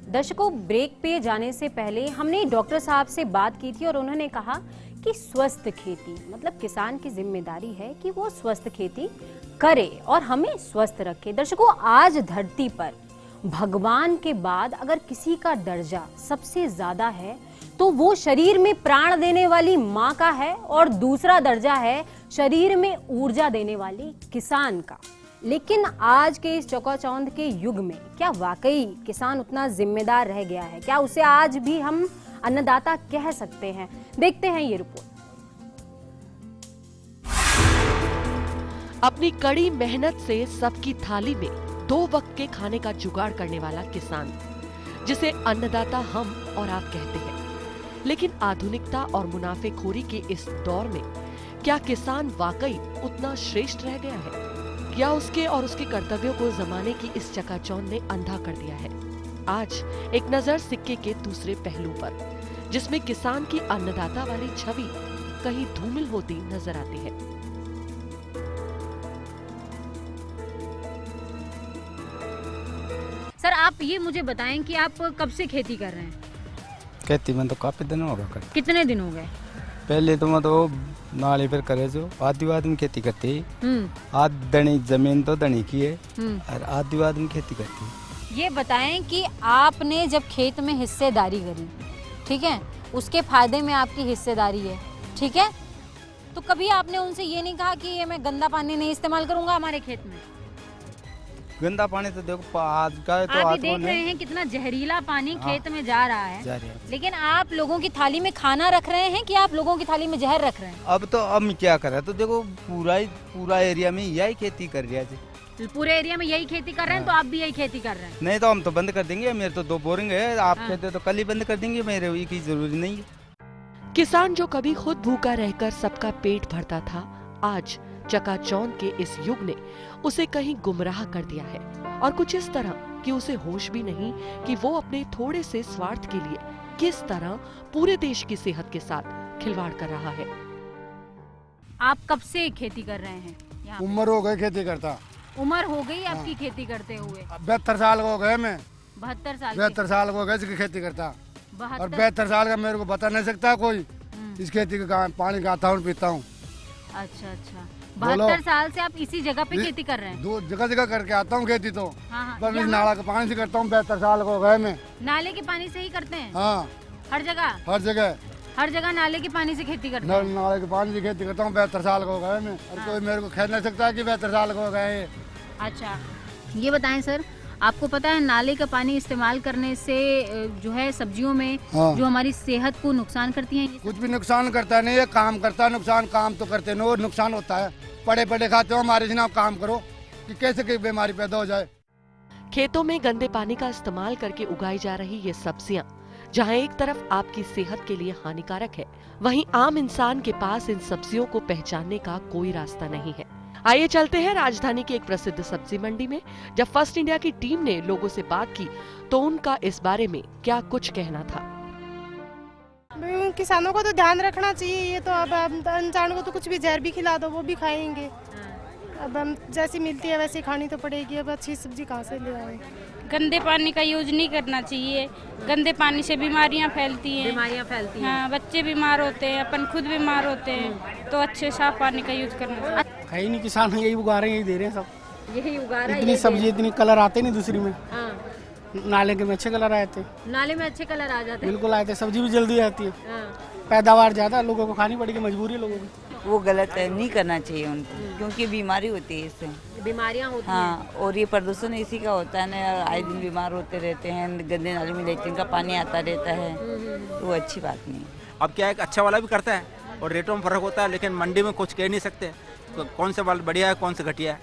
दर्शकों, ब्रेक पे जाने से पहले हमने डॉक्टर साहब से बात की थी और उन्होंने कहा कि स्वस्थ खेती मतलब किसान की जिम्मेदारी है कि वो स्वस्थ खेती करे और हमें स्वस्थ रखे। दर्शकों, आज धरती पर भगवान के बाद अगर किसी का दर्जा सबसे ज्यादा है तो वो शरीर में प्राण देने वाली माँ का है और दूसरा दर्जा है शरीर में ऊर्जा देने वाली किसान का। लेकिन आज के इस चकाचौंध के युग में क्या वाकई किसान उतना जिम्मेदार रह गया है? क्या उसे आज भी हम अन्नदाता कह सकते हैं? देखते हैं ये रिपोर्ट। अपनी कड़ी मेहनत से सबकी थाली में 2 वक्त के खाने का जुगाड़ करने वाला किसान, जिसे अन्नदाता हम और आप कहते हैं। लेकिन आधुनिकता और मुनाफेखोरी के इस दौर में क्या किसान वाकई उतना श्रेष्ठ रह गया है? क्या उसके और उसके कर्तव्यों को जमाने की इस चकाचौंध ने अंधा कर दिया है? आज एक नजर सिक्के के दूसरे पहलू पर, जिसमें किसान की अन्नदाता वाली छवि कहीं धूमिल होती नजर आती है। सर, आप ये मुझे बताएं कि आप कब से खेती कर रहे हैं? खेती में तो काफी दिन हो गए। कितने दिन हो गए? पहले तो मैं तो नाले पर करे जो आदिवासी में खेती करती है। आध दनी जमीन तो दनी की है और आदिवासी में खेती करती है। ये बताएं कि आपने जब खेत में हिस्सेदारी करी, ठीक है, उसके फायदे में आपकी हिस्सेदारी है, ठीक है, तो कभी आपने उनसे ये नहीं कहा कि ये मैं गंदा पानी नहीं इस्तेमाल करूंगा हमारे खेत में? गंदा पानी तो देखो आज का तो आप देख रहे हैं कितना जहरीला पानी खेत में जा रहा है, लेकिन आप लोगों की थाली में खाना रख रहे हैं कि आप लोगों की थाली में जहर रख रहे हैं? अब तो हम क्या करें, तो देखो पूरा एरिया में यही खेती कर रहा है। पूरे एरिया में यही खेती कर रहे हैं, तो आप भी यही खेती कर रहे हैं? नहीं तो हम तो बंद कर देंगे। मेरे तो 2 बोरिंग है, आप कहते तो कल ही बंद कर देंगे। मेरे की जरूरी नहीं है। किसान जो कभी खुद भूखा रहकर सबका पेट भरता था, आज चकाचौंध के इस युग ने उसे कहीं गुमराह कर दिया है, और कुछ इस तरह कि उसे होश भी नहीं कि वो अपने थोड़े से स्वार्थ के लिए किस तरह पूरे देश की सेहत के साथ खिलवाड़ कर रहा है। आप कब से खेती कर रहे हैं? उम्र हो गई खेती करता। उम्र हो गई आपकी खेती करते हुए? 72 साल हो गए। मैं 72 साल हो गए इसकी खेती करता। 72 और 72 साल का मेरे को बता नहीं सकता कोई इस खेती का पानी खाता हूँ पीता हूँ। अच्छा, 72 साल से आप इसी जगह पे खेती कर रहे हैं? 2 जगह करके आता हूँ खेती तो। हाँ, पर इस नाला के पानी से करता हूँ। 72 साल हो गए मैं। नाले के पानी से ही करते हैं? हाँ, हर जगह नाले के पानी से खेती करते हैं? नाले के पानी से खेती करता हूँ। 72 साल हो गए मैं। और कोई मेरे को कह नहीं सकता कि 72 साल हो गए। अच्छा, ये बताएं सर, आपको पता है नाले का पानी इस्तेमाल करने से जो है सब्जियों में जो हमारी सेहत को नुकसान करती हैं? कुछ भी नुकसान करता नहीं है, काम करता है नुकसान। काम तो करते नहीं, और नुकसान होता है। पड़े खाते हो हमारे जनाब, काम करो कि कैसे कोई बीमारी पैदा हो जाए। खेतों में गंदे पानी का इस्तेमाल करके उगाई जा रही ये सब्जियां, जहां एक तरफ आपकी सेहत के लिए हानिकारक है, वहीं आम इंसान के पास इन सब्जियों को पहचानने का कोई रास्ता नहीं है। आइए चलते हैं राजधानी की एक प्रसिद्ध सब्जी मंडी में। जब फर्स्ट इंडिया की टीम ने लोगों से बात की तो उनका इस बारे में क्या कुछ कहना था। किसानों को तो ध्यान रखना चाहिए। ये तो अब अनजान को तो कुछ भी जहर भी खिला दो वो भी खाएंगे। अब हम जैसी मिलती है वैसी खानी तो पड़ेगी। अब अच्छी सब्जी कहाँ से ले आए? गंदे पानी का यूज नहीं करना चाहिए। गंदे पानी से बीमारियां फैलती हैं। हाँ, बच्चे बीमार होते हैं, अपन खुद बीमार होते हैं। तो अच्छे साफ पानी का यूज करना चाहिए। है ही नहीं, किसान यही उगा रहे हैं, यही दे रहे हैं सब। यही उगा रहा है। इतनी सब्जी इतनी कलर आते नहीं दूसरी में। नाले के में अच्छे कलर आए थे। नाले में अच्छे कलर आ जाते हैं? बिल्कुल आए थे। सब्जी भी जल्दी आती है। पैदावार ज्यादा, लोगों को खानी पड़ेगी, मजबूरी है लोगों की। वो गलत है, नहीं करना चाहिए उनको, क्योंकि बीमारी होती है इससे। बीमारियां होती हैं। हाँ, और ये प्रदूषण इसी का होता है ना। आए दिन बीमार होते रहते हैं। गंदे नाले में लेट्रिन का पानी आता रहता है, तो वो अच्छी बात नहीं है। अब क्या है, अच्छा वाला भी करता है और रेटों में फर्क होता है, लेकिन मंडी में कुछ कह नहीं सकते कौन सा वाला बढ़िया है कौन सा घटिया है।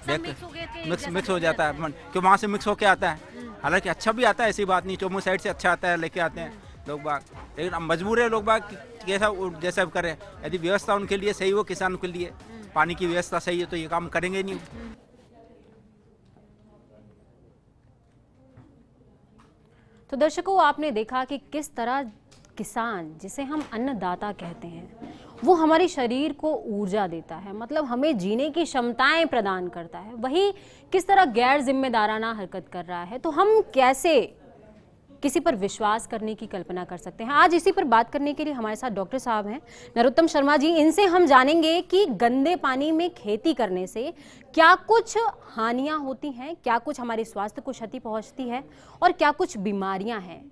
मिक्स हो जाता है, क्यों वहाँ से मिक्स होके आता है। हालांकि अच्छा भी आता है, ऐसी बात नहीं। चौमू साइड से अच्छा आता है, लेके आते हैं लोग बाग। लेकिन अब मजबूर है लोग बाग कैसा जैसा करें। यदि व्यवस्था उनके लिए सही हो, किसानों के लिए पानी की व्यवस्था सही है, तो ये काम करेंगे नहीं। तो दर्शकों, आपने देखा कि किस तरह किसान, जिसे हम अन्नदाता कहते हैं, वो हमारे शरीर को ऊर्जा देता है, मतलब हमें जीने की क्षमताएं प्रदान करता है, वही किस तरह गैर जिम्मेदाराना हरकत कर रहा है। तो हम कैसे किसी पर विश्वास करने की कल्पना कर सकते हैं। आज इसी पर बात करने के लिए हमारे साथ डॉक्टर साहब हैं, नरोत्तम शर्मा जी। इनसे हम जानेंगे कि गंदे पानी में खेती करने से क्या कुछ हानियां होती हैं, क्या कुछ हमारे स्वास्थ्य को क्षति पहुंचती है और क्या कुछ बीमारियां हैं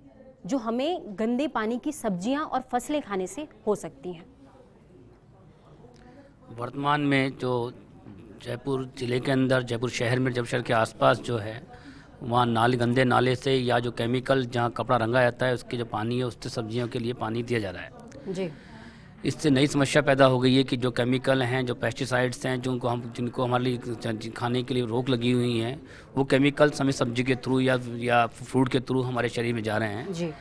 जो हमें गंदे पानी की सब्जियां और फसलें खाने से हो सकती हैं। वर्तमान में जो जयपुर ज़िले के अंदर, जयपुर शहर में, जयपुर शहर के आसपास जो है वहाँ गंदे नाले से या जो केमिकल जहाँ कपड़ा रंगा जाता है उसकी जो पानी है उससे सब्जियों के लिए पानी दिया जा रहा है जी। इससे नई समस्या पैदा हो गई है कि जो केमिकल हैं, जो पेस्टिसाइड्स हैं, जिनको हमारे लिए खाने के लिए रोक लगी हुई हैं, वो केमिकल्स हमें सब्जी के थ्रू या फ्रूट के थ्रू हमारे शरीर में जा रहे हैं जी।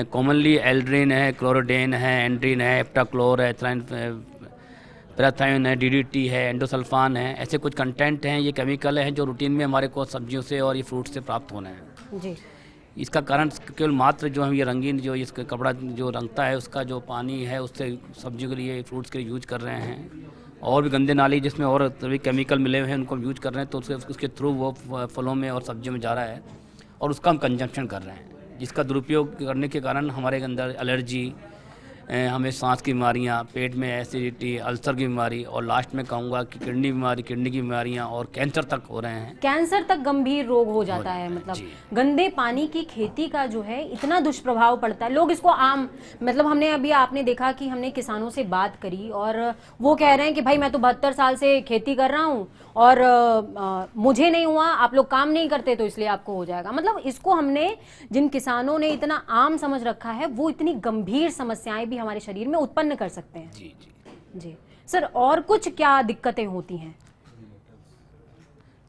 कॉमनली एल्ड्रिन है, क्लोरोडेन है, एंड्रिन है, एप्टाक्लोर है, पैराथाइन है, डीडीटी है, एंडोसल्फान है, ऐसे कुछ कंटेंट हैं, ये केमिकल हैं जो रूटीन में हमारे को सब्जियों से और ये फ्रूट से प्राप्त होने हैं जी। इसका कारण केवल मात्र जो हम ये रंगीन जो इसका कपड़ा जो रंगता है उसका जो पानी है उससे सब्जियों के लिए, फ्रूट्स के लिए यूज कर रहे हैं, और भी गंदे नाली जिसमें और सभी केमिकल मिले हुए हैं उनको हम यूज कर रहे हैं, तो उसके थ्रू वो फलों में और सब्जियों में जा रहा है और उसका हम कंजम्पशन कर रहे हैं, जिसका दुरुपयोग करने के कारण हमारे अंदर एलर्जी, हमें सांस की बीमारियाँ, पेट में एसिडिटी, अल्सर की बीमारी और लास्ट में कहूँगा कि किडनी बीमारी, किडनी की बीमारियाँ और कैंसर तक हो रहे हैं। कैंसर तक गंभीर रोग हो जाता है। मतलब गंदे पानी की खेती का जो है इतना दुष्प्रभाव पड़ता है। लोग इसको आम, मतलब हमने अभी आपने देखा कि हमने किसानों से बात करी और वो कह रहे हैं कि भाई मैं तो 72 साल से खेती कर रहा हूँ और मुझे नहीं हुआ, आप लोग काम नहीं करते तो इसलिए आपको हो जाएगा। मतलब इसको हमने, जिन किसानों ने इतना आम समझ रखा है, वो इतनी गंभीर समस्याएं भी हमारे शरीर में उत्पन्न कर सकते हैं। जी जी जी सर, और कुछ क्या दिक्कतें होती हैं?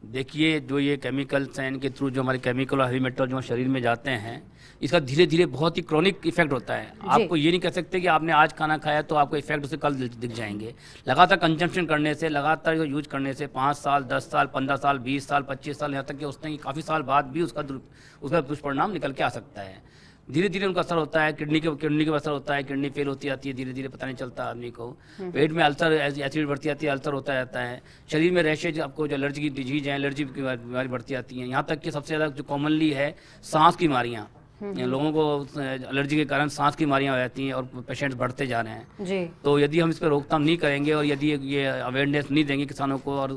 देखिए, जो ये केमिकल्स हैं इनके थ्रू जो हमारे केमिकल और हेवी मेटल जो शरीर में जाते हैं, इसका धीरे धीरे बहुत ही क्रॉनिक इफेक्ट होता है। आपको ये नहीं कह सकते कि आपने आज खाना खाया तो आपको इफेक्ट उसे कल दिख जाएंगे। लगातार कंजम्पशन करने से, लगातार यूज करने से 5 साल, 10 साल, 15 साल, 20 साल, 25 साल, यहाँ तक कि उसने काफ़ी साल बाद भी उसका दुष्परिणाम निकल के आ सकता है। धीरे धीरे उनका असर होता है, किडनी के असर होता है, किडनी फेल होती जाती है, धीरे धीरे पता नहीं चलता आदमी को। पेट में अल्सर, एसिड बढ़ती जाती है, अल्सर होता जाता है। शरीर में रैशेज, आपको जो एलर्जी की डिजीज है, एलर्जी की बीमारी बढ़ती जाती है। यहाँ तक कि सबसे ज़्यादा जो कॉमनली है सांस की बीमारियाँ, लोगों को एलर्जी के कारण सांस की बीमारियाँ हो जाती हैं और पेशेंट्स बढ़ते जा रहे हैं जी। तो यदि हम इस पर रोकथाम नहीं करेंगे और यदि ये अवेयरनेस नहीं देंगे किसानों को और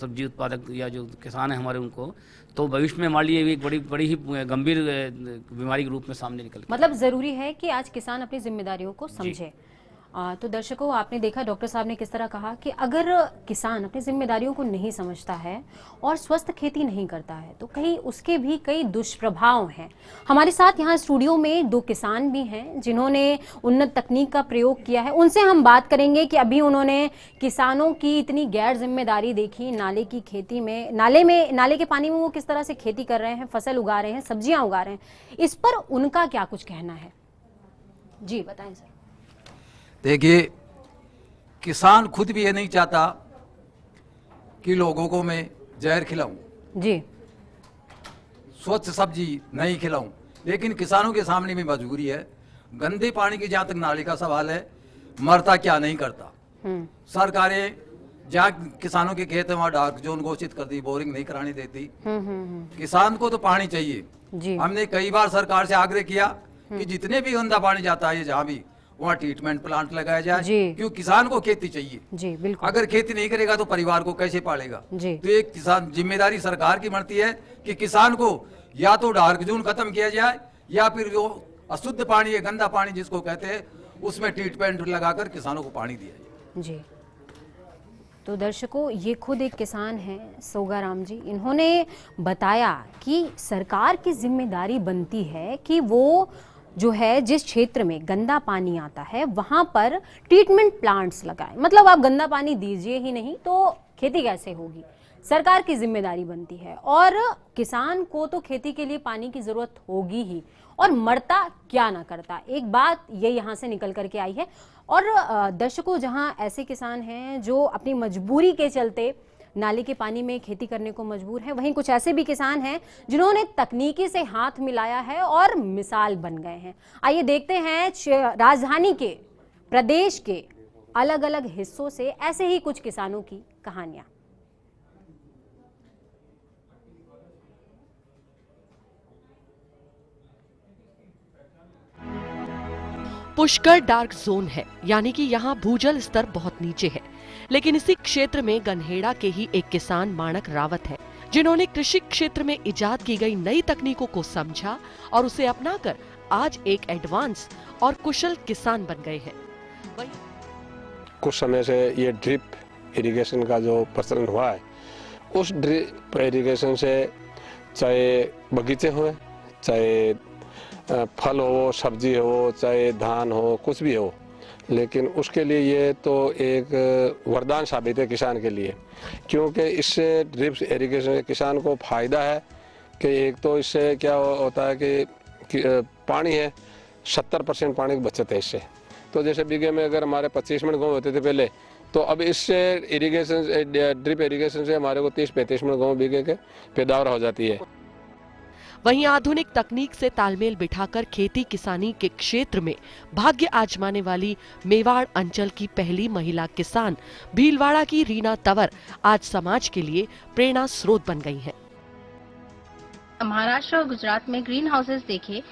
सब्जी उत्पादक या जो किसान हैं हमारे उनको, तो भविष्य में हमारे लिए एक बड़ी ही गंभीर बीमारी के रूप में सामने निकल। मतलब ज़रूरी है कि आज किसान अपनी जिम्मेदारियों को समझे। तो दर्शकों, आपने देखा डॉक्टर साहब ने किस तरह कहा कि अगर किसान अपनी जिम्मेदारियों को नहीं समझता है और स्वस्थ खेती नहीं करता है तो कहीं उसके भी कई दुष्प्रभाव हैं। हमारे साथ यहाँ स्टूडियो में 2 किसान भी हैं जिन्होंने उन्नत तकनीक का प्रयोग किया है। उनसे हम बात करेंगे कि अभी उन्होंने किसानों की इतनी गैर जिम्मेदारी देखी, नाले की खेती में, नाले के पानी में वो किस तरह से खेती कर रहे हैं, फसल उगा रहे हैं, सब्जियाँ उगा रहे हैं, इस पर उनका क्या कुछ कहना है। जी बताएं सर। देखिए, किसान खुद भी ये नहीं चाहता कि लोगों को मैं जहर खिलाऊं जी, स्वच्छ सब्जी नहीं खिलाऊं, लेकिन किसानों के सामने भी मजबूरी है। गंदे पानी की जहां तक नाले का सवाल है, मरता क्या नहीं करता। सरकारें जहाँ किसानों के खेत है वहाँ डार्क जोन घोषित कर दी, बोरिंग नहीं कराने देती। किसान को तो पानी चाहिए जी। हमने कई बार सरकार से आग्रह किया कि जितने भी गंदा पानी जाता है जहाँ भी, वहाँ ट्रीटमेंट प्लांट लगाया जाए, क्यों किसान को खेती चाहिए जी। बिल्कुल, अगर खेती नहीं करेगा तो परिवार को कैसे पालेगा जी। तो एक किसान जिम्मेदारी सरकार की बनती है कि किसान को या तो डार्क जोन खत्म किया जाए या फिर जो अशुद्ध पानी है, गंदा पानी जिसको कहते हैं, उसमें ट्रीटमेंट लगाकर किसानों को पानी दिया जाए जी। तो दर्शकों, ये खुद एक किसान हैं सोगाराम जी। इन्होंने बताया कि सरकार की जिम्मेदारी बनती है कि वो जो है जिस क्षेत्र में गंदा पानी आता है वहाँ पर ट्रीटमेंट प्लांट्स लगाएं। मतलब आप गंदा पानी दीजिए ही नहीं तो खेती कैसे होगी, सरकार की जिम्मेदारी बनती है। और किसान को तो खेती के लिए पानी की ज़रूरत होगी ही, और मरता क्या ना करता, एक बात ये यहाँ से निकल करके आई है। और दर्शकों, जहाँ ऐसे किसान हैं जो अपनी मजबूरी के चलते नाले के पानी में खेती करने को मजबूर हैं, वहीं कुछ ऐसे भी किसान हैं जिन्होंने तकनीकी से हाथ मिलाया है और मिसाल बन गए हैं। आइए देखते हैं राजधानी के, प्रदेश के अलग अलग हिस्सों से ऐसे ही कुछ किसानों की कहानियां। पुष्कर डार्क जोन है, यानी कि यहाँ भूजल स्तर बहुत नीचे है। लेकिन इसी क्षेत्र में गनहेड़ा के ही एक किसान माणक रावत है, जिन्होंने कृषि क्षेत्र में इजाद की गई नई तकनीकों को समझा और उसे अपनाकर आज एक एडवांस और कुशल किसान बन गए हैं। कुछ समय से ये ड्रिप इरिगेशन का जो प्रचलन हुआ है, उस ड्रिप इरिगेशन से चाहे बगीचे हो, चाहे फल हो, सब्जी हो, चाहे धान हो, कुछ भी हो, लेकिन उसके लिए ये तो एक वरदान साबित है किसान के लिए, क्योंकि इससे ड्रिप इरिगेशन से किसान को फायदा है कि एक तो इससे क्या होता है कि पानी है, 70% पानी की बचत है इससे। तो जैसे बीघे में अगर हमारे 25 मिनट गेहूँ होते थे पहले, तो अब इससे इरिगेशन ड्रिप इरिगेशन से हमारे को 30-35 मिनट गेहूँ बीघे के पैदावार हो जाती है। वहीं आधुनिक तकनीक से तालमेल बिठाकर खेती किसानी के क्षेत्र में भाग्य आजमाने वाली मेवाड़ अंचल की पहली महिला किसान भीलवाड़ा की रीना तंवर आज समाज के लिए प्रेरणा स्रोत बन गई हैं। महाराष्ट्र और गुजरात में ग्रीन हाउसेस देखे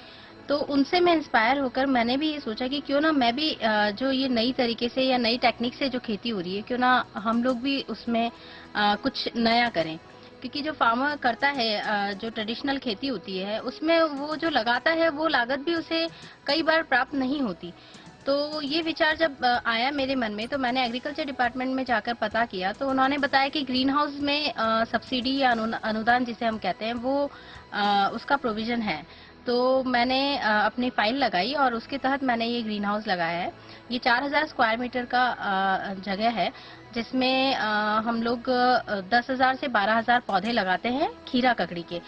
तो उनसे मैं इंस्पायर होकर मैंने भी ये सोचा कि क्यों ना मैं भी जो ये नई तरीके से या नई टेक्निक से जो खेती हो रही है, क्यों ना हम लोग भी उसमें कुछ नया करें। क्योंकि जो फार्मर करता है, जो ट्रेडिशनल खेती होती है, उसमें वो जो लगाता है वो लागत भी उसे कई बार प्राप्त नहीं होती। तो ये विचार जब आया मेरे मन में, तो मैंने एग्रीकल्चर डिपार्टमेंट में जाकर पता किया, तो उन्होंने बताया कि ग्रीन हाउस में सब्सिडी या अनुदान जिसे हम कहते हैं वो उसका प्रोविजन है। तो मैंने अपनी फाइल लगाई और उसके तहत मैंने ये ग्रीन हाउस लगाया है। ये 4000 स्क्वायर मीटर का जगह है, जिसमें हम लोग 10,000 से 12,000 पौधे लगाते हैं खीरा ककड़ी के।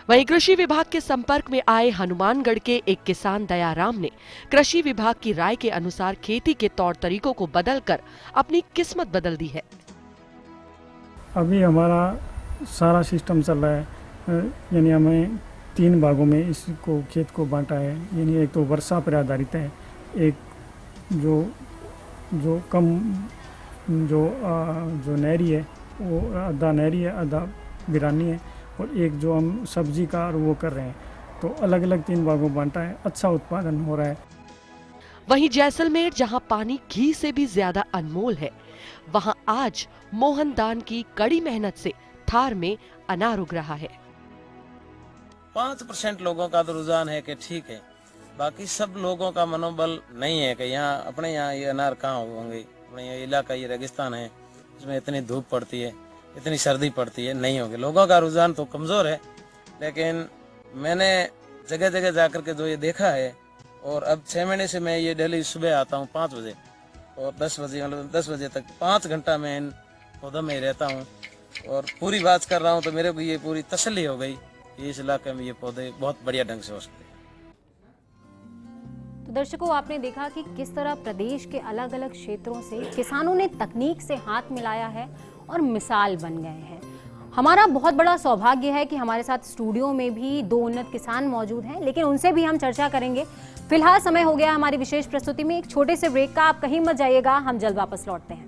वहीं कृषि विभाग के संपर्क में आए हनुमानगढ़ के एक किसान दयाराम ने कृषि विभाग की राय के अनुसार खेती के तौर तरीकों को बदलकर अपनी किस्मत बदल दी है। अभी हमारा सारा सिस्टम चल रहा है, यानी हमें 3 भागों में इसको खेत को बांटा है। यानी एक तो वर्षा पर आधारित है, एक जो कम जो नहरी है वो आधा नहरी है, आधा बिरानी है, और एक जो हम सब्जी का वो कर रहे हैं। तो अलग अलग 3 भागों बांटा है, अच्छा उत्पादन हो रहा है। वहीं जैसलमेर, जहां पानी घी से भी ज्यादा अनमोल है, वहां आज मोहनदान की कड़ी मेहनत से थार में अनार उग रहा है। 5% लोगों का तो रुझान है कि ठीक है, बाकी सब लोगों का मनोबल नहीं है कि यहाँ अपने यहाँ ये अनार कहाँ होंगे। अपने ये इलाका ये रेगिस्तान है, इसमें इतनी धूप पड़ती है, इतनी सर्दी पड़ती है, नहीं होंगे। लोगों का रुझान तो कमजोर है, लेकिन मैंने जगह जगह जाकर के जो ये देखा है, और अब 6 महीने से मैं ये डेली सुबह आता हूँ 5 बजे और 10 बजे, मतलब 10 बजे तक 5 घंटा मैं इन पौधों में रहता हूँ और पूरी बात कर रहा हूँ। तो मेरे को ये पूरी तसल्ली हो गई कि इस इलाके में ये पौधे बहुत बढ़िया ढंग से हो सकते हैं। तो दर्शकों, आपने देखा कि किस तरह प्रदेश के अलग अलग क्षेत्रों से किसानों ने तकनीक से हाथ मिलाया है और मिसाल बन गए हैं। हमारा बहुत बड़ा सौभाग्य है कि हमारे साथ स्टूडियो में भी 2 उन्नत किसान मौजूद हैं, लेकिन उनसे भी हम चर्चा करेंगे। फिलहाल समय हो गया हमारी विशेष प्रस्तुति में एक छोटे से ब्रेक का। आप कहीं मत जाइएगा, हम जल्द वापस लौटते हैं।